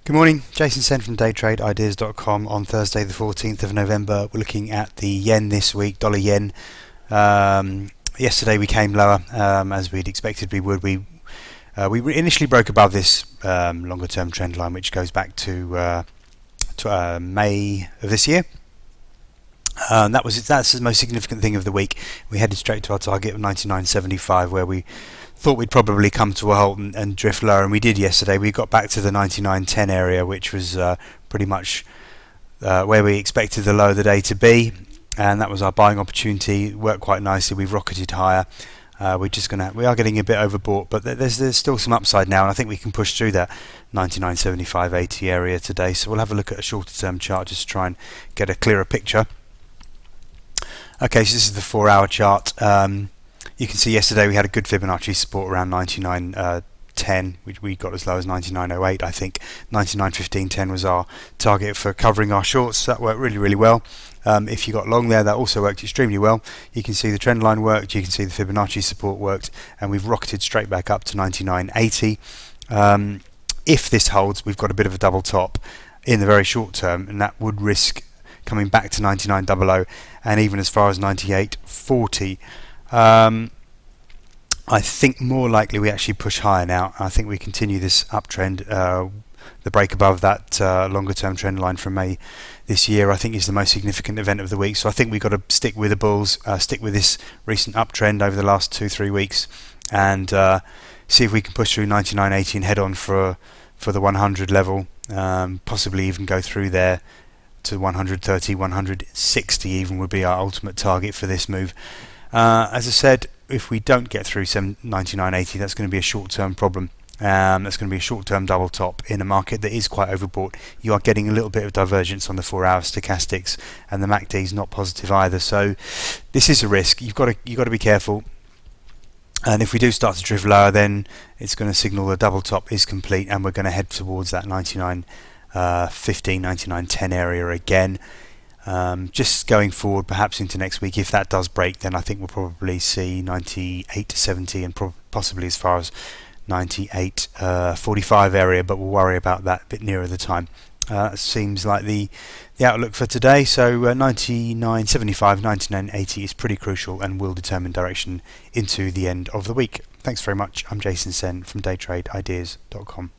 Good morning, Jason Sen from daytradeideas.com. On Thursday the 14th of November, we're looking at the yen this week, dollar yen. Yesterday we came lower, as we'd expected we would. We initially broke above this longer term trend line, which goes back to May of this year. That's the most significant thing of the week. We headed straight to our target of 99.75, where we thought we'd probably come to a halt and drift lower, and we did yesterday. We got back to the 99.10 area, which was pretty much where we expected the low of the day to be, and that was our buying opportunity. It worked quite nicely. We've rocketed higher. We are getting a bit overbought, but there's still some upside now, and I think we can push through that 99.75.80 area today. So we'll have a look at a shorter term chart just to try and get a clearer picture. Okay, so this is the 4-hour chart. You can see yesterday we had a good Fibonacci support around 99.10, which we got as low as 99.08. I think 99.15.10 was our target for covering our shorts. That worked really, really well. If you got long there, that also worked extremely well. You can see the trend line worked, you can see the Fibonacci support worked, and we've rocketed straight back up to 99.80. If this holds, we've got a bit of a double top in the very short term, and that would risk coming back to 99.00 and even as far as 98.40. I think more likely we actually push higher now. I think we continue this uptrend. The break above that longer term trend line from May this year, I think, is the most significant event of the week. So I think we've got to stick with the bulls, stick with this recent uptrend over the last 2-3 weeks, and see if we can push through 99.80 and head on for the 100 level, possibly even go through there to 130, 160 even would be our ultimate target for this move. As I said, if we don't get through 99.80, that's going to be a short-term problem. That's going to be a short-term double top in a market that is quite overbought. You are getting a little bit of divergence on the 4-hour stochastics, and the MACD is not positive either. So this is a risk. You've got to be careful. And if we do start to drift lower, then it's going to signal the double top is complete, and we're going to head towards that 99.15, 99.10 area again. Just going forward, perhaps into next week, if that does break, then I think we'll probably see 98.70 and possibly as far as 98.45 area, but we'll worry about that a bit nearer the time. Seems like the outlook for today. So 99.75, 99.80 is pretty crucial and will determine direction into the end of the week. Thanks very much. I'm Jason Sen from daytradeideas.com.